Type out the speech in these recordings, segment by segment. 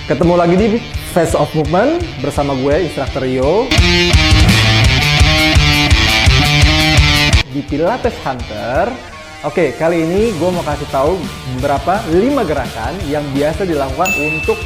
Ketemu lagi di Face of Movement bersama gue, Instruktur Rio. Di Pilates Hunter. Oke, kali ini gue mau kasih tahu beberapa 5 gerakan yang biasa dilakukan untuk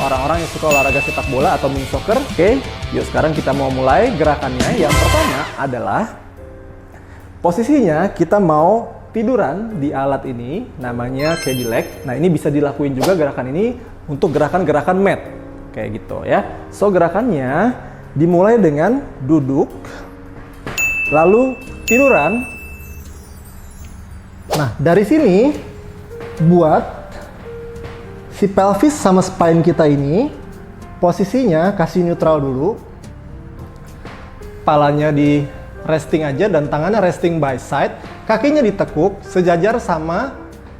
orang-orang yang suka olahraga sepak bola atau mini soccer. Oke, yuk sekarang kita mau mulai gerakannya. Yang pertama adalah posisinya kita mau tiduran di alat ini, namanya Cadillac. Nah, ini bisa dilakuin juga gerakan ini untuk gerakan-gerakan mat, kayak gitu ya. So, gerakannya dimulai dengan duduk, lalu tiduran. Nah, dari sini buat si pelvis sama spine kita ini posisinya kasih neutral dulu. Palanya di resting aja dan tangannya resting by side. Kakinya ditekuk sejajar sama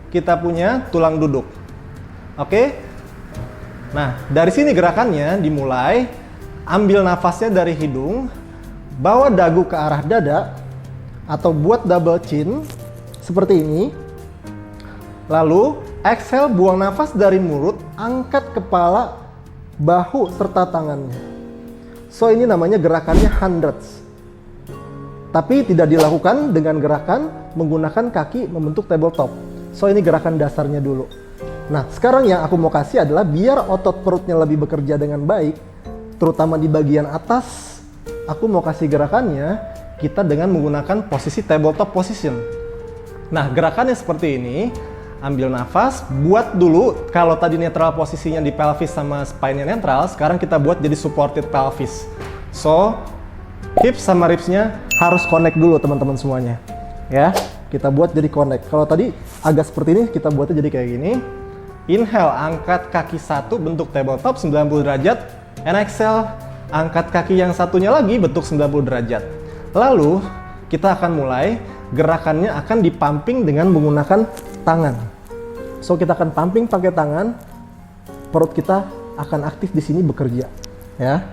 kita punya tulang duduk. Oke? Nah, dari sini gerakannya dimulai. Ambil nafasnya dari hidung, bawa dagu ke arah dada atau buat double chin seperti ini. Lalu exhale, buang nafas dari mulut, angkat kepala, bahu serta tangannya. So, ini namanya gerakannya hundreds. Tapi tidak dilakukan dengan gerakan menggunakan kaki membentuk tabletop. So, ini gerakan dasarnya dulu. Nah, sekarang yang aku mau kasih adalah biar otot perutnya lebih bekerja dengan baik, terutama di bagian atas. Aku mau kasih gerakannya kita dengan menggunakan posisi tabletop position. Nah, gerakannya seperti ini. Ambil nafas, buat dulu. Kalau tadi netral posisinya di pelvis sama spine-nya netral, sekarang kita buat jadi supported pelvis. So, hips sama ribs-nya harus connect dulu teman-teman semuanya. Ya, kita buat jadi connect. Kalau tadi agak seperti ini, kita buatnya jadi kayak gini. Inhale, angkat kaki satu bentuk tabletop 90 derajat. And exhale, angkat kaki yang satunya lagi bentuk 90 derajat. Lalu, kita akan mulai gerakannya akan dipumping dengan menggunakan tangan. So, kita akan pumping pakai tangan. Perut kita akan aktif di sini bekerja. Ya.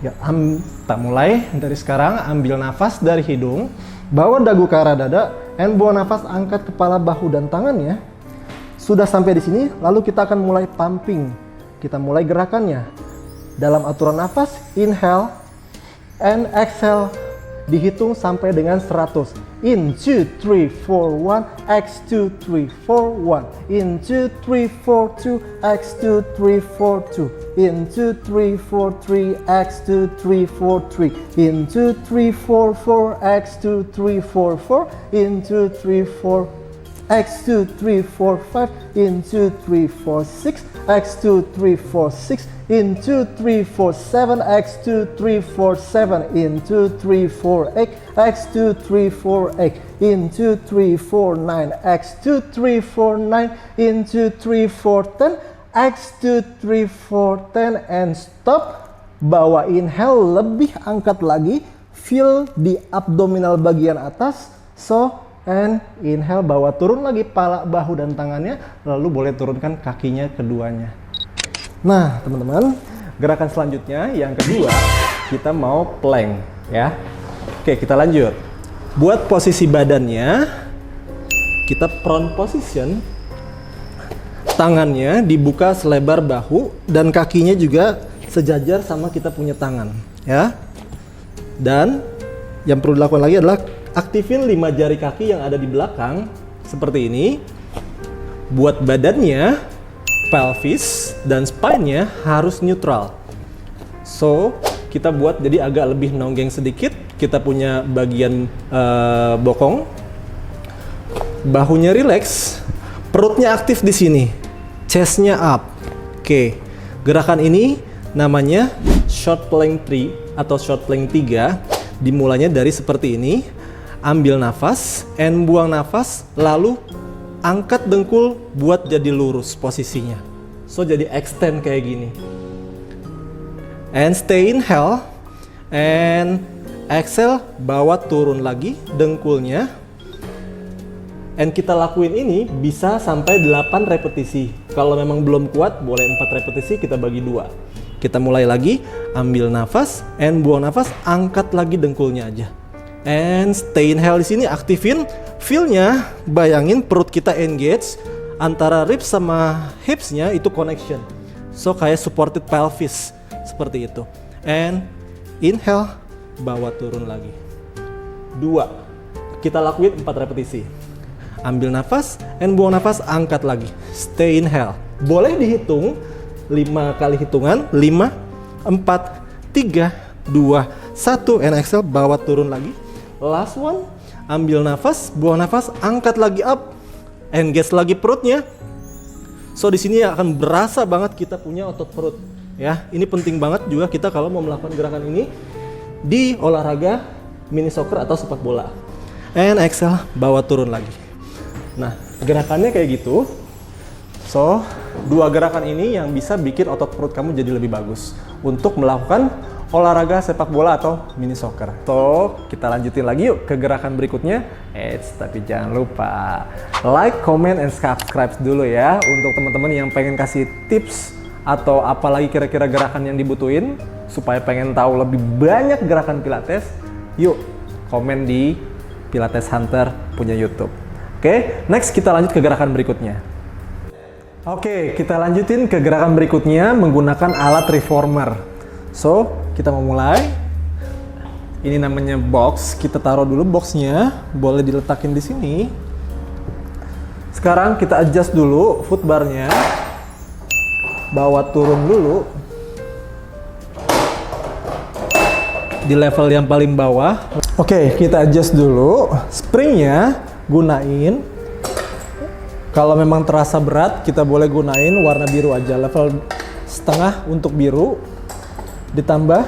Ya, kita mulai dari sekarang. Ambil nafas dari hidung, bawa dagu ke arah dada, and buang nafas, angkat kepala, bahu, dan tangannya. Sudah sampai di sini, lalu kita akan mulai pumping. Kita mulai gerakannya. Dalam aturan nafas, inhale, and exhale, dihitung sampai dengan 100. In 2, 3, 4, 1, X, 2, 3, 4, 1. In 2, 3, 4, 2, X, 2, 3, 4, 2. In 2, 3, 4, 3, X, 2, 3, 4, 3. In 2, 3, 4, 4, X, 2, 3, 4, 4. In 2, 3, 4, X, 2, 3, 4, 5. In 2, 3, 4, 6. X, 2, 3, 4, 6. In 2, 3, 4, 7. X, 2, 3, 4, 7. In 2, 3, 4, 8. X, 2, 3, 4, 8. In 2, 3, 4, 9. X, 2, 3, 4, 9. In 2, 3, 4, 10. X, 2, 3, 4, 10. And stop. Bawa inhale, lebih angkat lagi. Feel di abdominal bagian atas. So, and inhale, bawa turun lagi pala, bahu, dan tangannya. Lalu boleh turunkan kakinya keduanya. Nah, teman-teman, gerakan selanjutnya yang kedua, kita mau plank ya. Oke, kita lanjut. Buat posisi badannya, kita prone position. Tangannya dibuka selebar bahu dan kakinya juga sejajar sama kita punya tangan ya. Dan yang perlu dilakukan lagi adalah aktifin 5 jari kaki yang ada di belakang seperti ini. Buat badannya, pelvis dan spine-nya harus neutral. So, kita buat jadi agak lebih nonggeng sedikit. Kita punya bagian bokong, bahunya relax, perutnya aktif di sini, chest-nya up. Oke, gerakan ini namanya short plank 3 atau short plank 3. Dimulainya dari seperti ini. Ambil nafas, and buang nafas, lalu angkat dengkul buat jadi lurus posisinya. So, jadi extend kayak gini. And stay inhale, and exhale, bawa turun lagi dengkulnya. And kita lakuin ini bisa sampai 8 repetisi. Kalau memang belum kuat, boleh 4 repetisi, kita bagi 2. Kita mulai lagi, ambil nafas, and buang nafas, angkat lagi dengkulnya aja. And stay inhale di sini, aktifin feel-nya, bayangin perut kita engage antara ribs sama hips-nya itu connection. So kayak supported pelvis seperti itu. And inhale, bawa turun lagi. 2. Kita lakuin 4 repetisi. Ambil nafas and buang nafas, angkat lagi. Stay inhale. Boleh dihitung 5 kali hitungan. 5, 4, 3, 2, 1 and exhale, bawa turun lagi. Last one. Ambil nafas, buang nafas, angkat lagi up, engage lagi perutnya. So di sini akan berasa banget kita punya otot perut. Ya, ini penting banget juga kita kalau mau melakukan gerakan ini di olahraga mini soccer atau sepak bola. And exhale, bawa turun lagi. Nah, gerakannya kayak gitu. So, 2 gerakan ini yang bisa bikin otot perut kamu jadi lebih bagus untuk melakukan olahraga sepak bola atau mini soccer. So, kita lanjutin lagi yuk ke gerakan berikutnya. Tapi jangan lupa like, comment, and subscribe dulu ya untuk teman-teman yang pengen kasih tips atau apalagi kira-kira gerakan yang dibutuhin supaya pengen tahu lebih banyak gerakan Pilates. Yuk, komen di Pilates Hunter punya YouTube. Oke, next kita lanjut ke gerakan berikutnya. Oke, kita lanjutin ke gerakan berikutnya menggunakan alat reformer. So, kita mau mulai. Ini namanya box. Kita taruh dulu boxnya. Boleh diletakin di sini. Sekarang kita adjust dulu footbarnya. Bawa turun dulu. Di level yang paling bawah. Oke, kita adjust dulu. Springnya gunain. Kalau memang terasa berat, kita boleh gunain warna biru aja. Level setengah untuk biru. Ditambah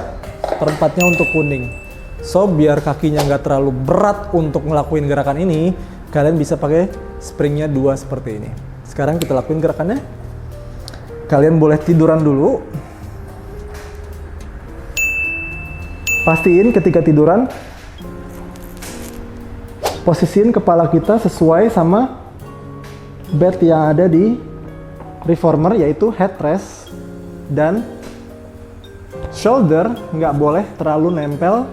perempatnya untuk kuning. So biar kakinya nggak terlalu berat untuk ngelakuin gerakan ini, kalian bisa pakai springnya 2 seperti ini. Sekarang kita lakuin gerakannya. Kalian boleh tiduran dulu. Pastiin ketika tiduran, posisiin kepala kita sesuai sama bed yang ada di reformer, yaitu headrest dan shoulder nggak boleh terlalu nempel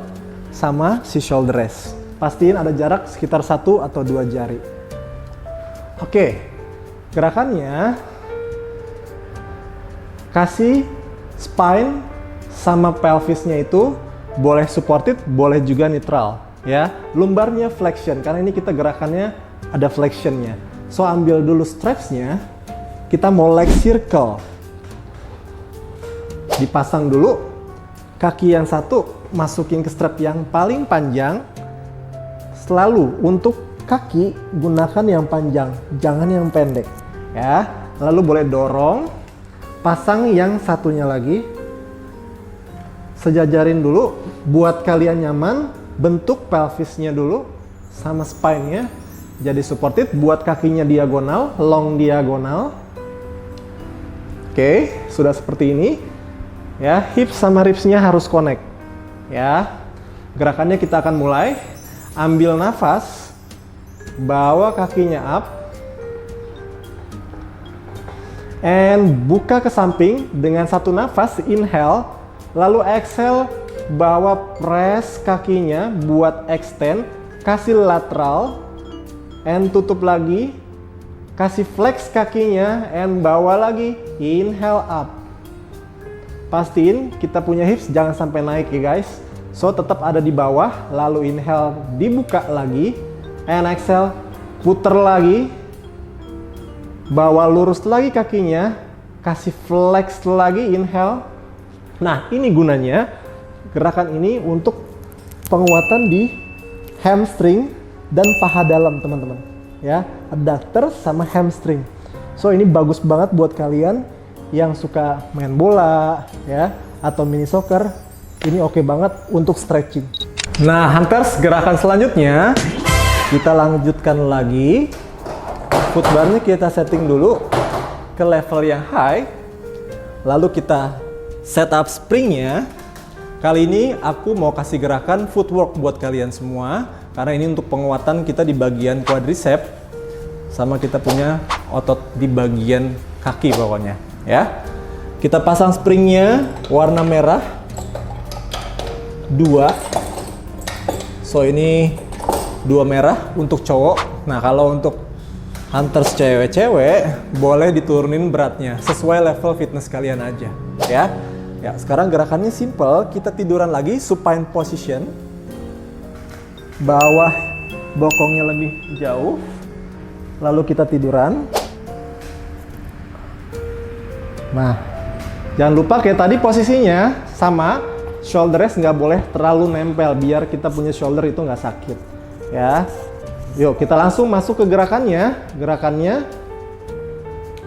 sama si shoulder rest. Pastiin ada jarak sekitar 1 atau 2 jari. Oke, gerakannya kasih spine sama pelvisnya itu boleh supported, boleh juga neutral. Ya, lumbarnya flexion karena ini kita gerakannya ada flexionnya. So ambil dulu strapsnya, kita mau leg circle. Dipasang dulu. Kaki yang satu masukin ke strap yang paling panjang. Selalu untuk kaki gunakan yang panjang, jangan yang pendek. Ya, lalu boleh dorong, pasang yang satunya lagi. Sejajarin dulu, buat kalian nyaman, bentuk pelvisnya dulu sama spine-nya. Jadi supported, buat kakinya diagonal, long diagonal. Oke, sudah seperti ini. Ya, hips sama ribsnya harus connect. Ya, gerakannya kita akan mulai. Ambil nafas, bawa kakinya up, and buka ke samping dengan 1 nafas, inhale, lalu exhale, bawa press kakinya buat extend, kasih lateral, and tutup lagi, kasih flex kakinya, and bawa lagi, inhale up. Pastiin kita punya hips jangan sampai naik ya guys. So tetap ada di bawah, lalu inhale, dibuka lagi, and exhale, puter lagi, bawa lurus lagi kakinya, kasih flex lagi, inhale. Nah ini gunanya, gerakan ini untuk penguatan di hamstring dan paha dalam teman-teman. Ya, adductor sama hamstring. So ini bagus banget buat kalian yang suka main bola ya atau mini soccer, ini oke banget untuk stretching. Nah, Hunters, gerakan selanjutnya kita lanjutkan lagi. Footbarnya kita setting dulu ke level yang high. Lalu kita setup springnya. Kali ini aku mau kasih gerakan footwork buat kalian semua karena ini untuk penguatan kita di bagian quadricep sama kita punya otot di bagian kaki pokoknya. Ya, kita pasang springnya warna merah 2. So ini 2 merah untuk cowok. Nah kalau untuk Hunters cewek-cewek boleh diturunin beratnya sesuai level fitness kalian aja, ya. Ya, sekarang gerakannya simple, kita tiduran lagi supine position. Bawah bokongnya lebih jauh. Lalu kita tiduran. Nah, jangan lupa kayak tadi posisinya sama, shoulder rest nggak boleh terlalu nempel biar kita punya shoulder itu nggak sakit, ya. Yuk kita langsung masuk ke gerakannya. Gerakannya,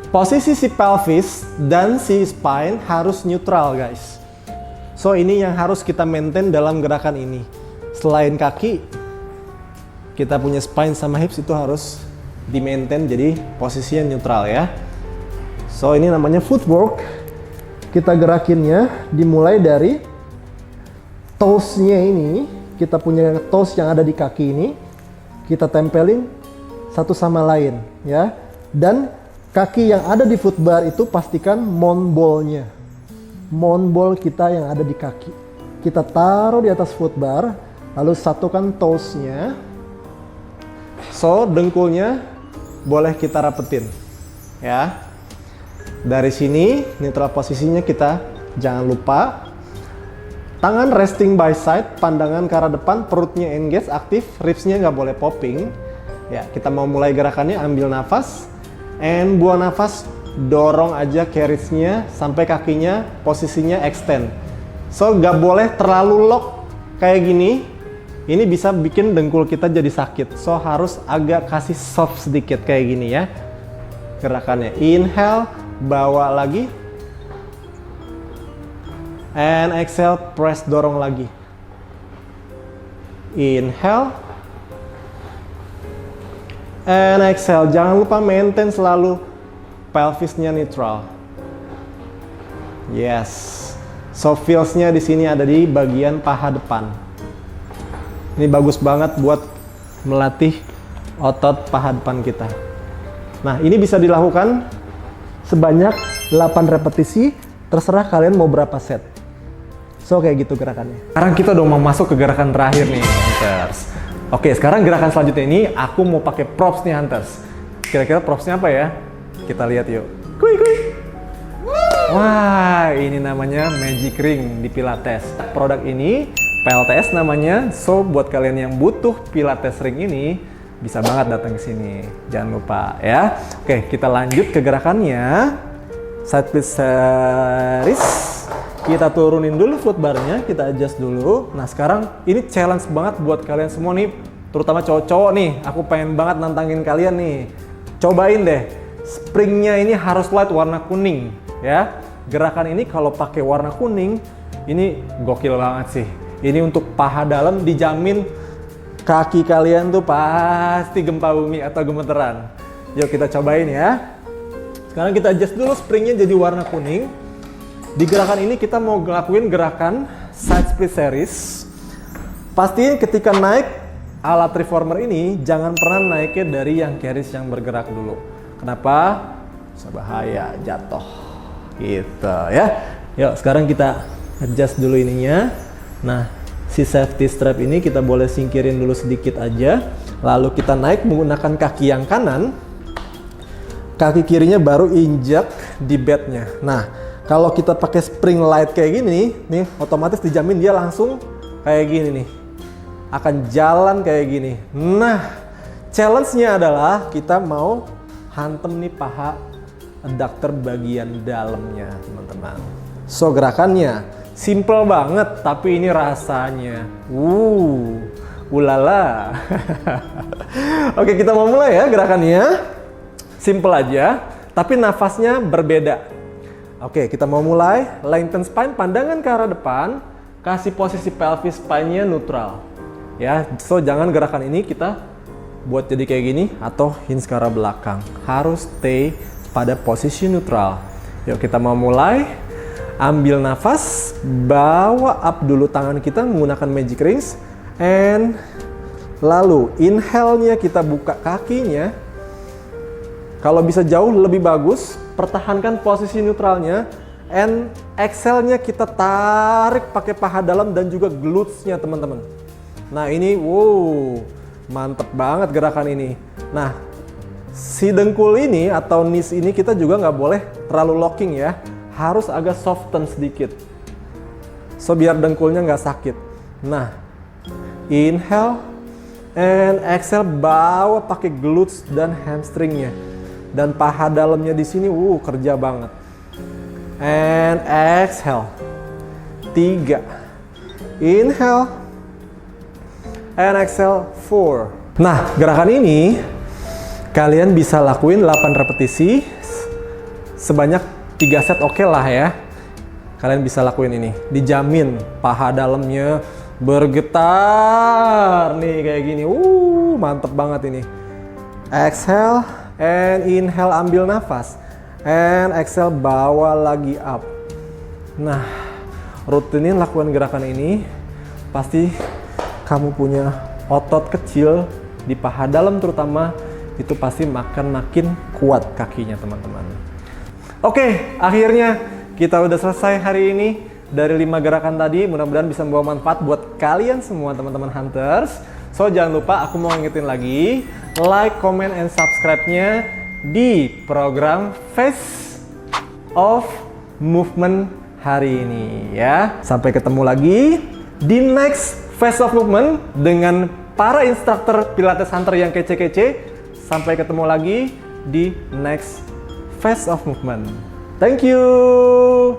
posisi si pelvis dan si spine harus neutral guys. So ini yang harus kita maintain dalam gerakan ini. Selain kaki, kita punya spine sama hips itu harus di maintain jadi posisinya neutral ya. So ini namanya footwork. Kita gerakinnya dimulai dari toes-nya ini. Kita punya toes yang ada di kaki ini. Kita tempelin satu sama lain ya. Dan kaki yang ada di footbar itu pastikan mount ball-nya. Mount ball kita yang ada di kaki. Kita taruh di atas footbar, lalu satukan toes-nya. So, dengkulnya boleh kita rapetin ya. Dari sini neutral posisinya kita jangan lupa. Tangan resting by side, pandangan ke arah depan, perutnya engage, aktif, ribsnya nggak boleh popping. Ya, kita mau mulai gerakannya, ambil nafas, and buang nafas, dorong aja carriage-nya sampai kakinya posisinya extend. So, nggak boleh terlalu lock kayak gini. Ini bisa bikin dengkul kita jadi sakit. So, harus agak kasih soft sedikit kayak gini ya. Gerakannya, inhale, bawa lagi. And exhale, press dorong lagi. Inhale. And exhale. Jangan lupa maintain selalu pelvisnya neutral. Yes. So feels-nya di sini ada di bagian paha depan. Ini bagus banget buat melatih otot paha depan kita. Nah, ini bisa dilakukan sebanyak 8 repetisi. Terserah kalian mau berapa set. So kayak gitu gerakannya. Sekarang kita udah mau masuk ke gerakan terakhir nih Hunters. Oke, sekarang gerakan selanjutnya ini aku mau pakai props nih Hunters. Kira-kira propsnya apa ya? Kita lihat yuk. Kuy kuy. Wah, ini namanya Magic Ring di Pilates. Produk ini PLTS namanya. So buat kalian yang butuh Pilates ring ini bisa banget datang ke sini. Jangan lupa ya. Oke, kita lanjut ke gerakannya. Side split series. Kita turunin dulu footbarnya, kita adjust dulu. Nah sekarang ini challenge banget buat kalian semua nih, terutama cowok-cowok nih. Aku pengen banget nantangin kalian nih. Cobain deh, springnya ini harus light warna kuning ya. Gerakan ini kalau pakai warna kuning, ini gokil banget sih. Ini untuk paha dalam, dijamin kaki kalian tuh pasti gempa bumi atau gemeteran. Yuk kita cobain ya. Sekarang kita adjust dulu springnya jadi warna kuning. Di gerakan ini kita mau ngelakuin gerakan side split series. Pastiin ketika naik alat reformer ini jangan pernah naiknya dari yang carries yang bergerak dulu. Kenapa? Bisa bahaya jatuh. Gitu ya. Yuk sekarang kita adjust dulu ininya. Nah si safety strap ini kita boleh singkirin dulu sedikit aja. Lalu kita naik menggunakan kaki yang kanan. Kaki kirinya baru injak di bednya. Nah kalau kita pakai spring light kayak gini, nih otomatis dijamin dia langsung kayak gini nih. Akan jalan kayak gini. Nah, challenge-nya adalah kita mau hantem nih paha adductor bagian dalamnya, teman-teman. So, gerakannya simple banget, tapi ini rasanya. Ulala. Oke, kita mau mulai ya gerakannya. Simple aja, tapi nafasnya berbeda. Oke, kita mau mulai. Lengthen spine, pandangan ke arah depan. Kasih posisi pelvis spine-nya neutral. Ya, so jangan gerakan ini kita buat jadi kayak gini atau hinge ke arah belakang. Harus stay pada posisi neutral. Yuk kita mau mulai. Ambil nafas, bawa up dulu tangan kita menggunakan magic rings. And lalu inhale-nya kita buka kakinya. Kalau bisa jauh lebih bagus. Pertahankan posisi neutralnya, and exhale-nya kita tarik pakai paha dalam dan juga glutes-nya teman-teman. Nah ini, wow, mantep banget gerakan ini. Nah, Si dengkul ini atau knees ini kita juga nggak boleh terlalu locking ya. Harus agak soften sedikit. So biar dengkulnya nggak sakit. Nah, inhale and exhale, bawa pakai glutes dan hamstringnya. Dan paha dalamnya di sini, kerja banget. And exhale. 3. Inhale. And exhale. 4. Nah, gerakan ini kalian bisa lakuin 8 repetisi. Sebanyak 3 set oke lah ya. Kalian bisa lakuin ini. Dijamin paha dalamnya bergetar nih kayak gini. Mantep banget ini. Exhale and inhale, ambil nafas. And exhale, bawa lagi up. Nah, rutinin lakukan gerakan ini. Pasti kamu punya otot kecil di paha dalam terutama, itu pasti makin kuat kakinya teman-teman. Oke, akhirnya kita udah selesai hari ini. Dari 5 gerakan tadi, mudah-mudahan bisa membawa manfaat buat kalian semua teman-teman Hunters. So jangan lupa, aku mau ngingetin lagi, like, comment, and subscribe-nya di program Face of Movement hari ini ya. Sampai ketemu lagi di next Face of Movement dengan para instruktur Pilates Hunter yang kece-kece. Sampai ketemu lagi di next Face of Movement. Thank you.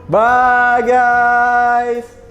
Bye guys.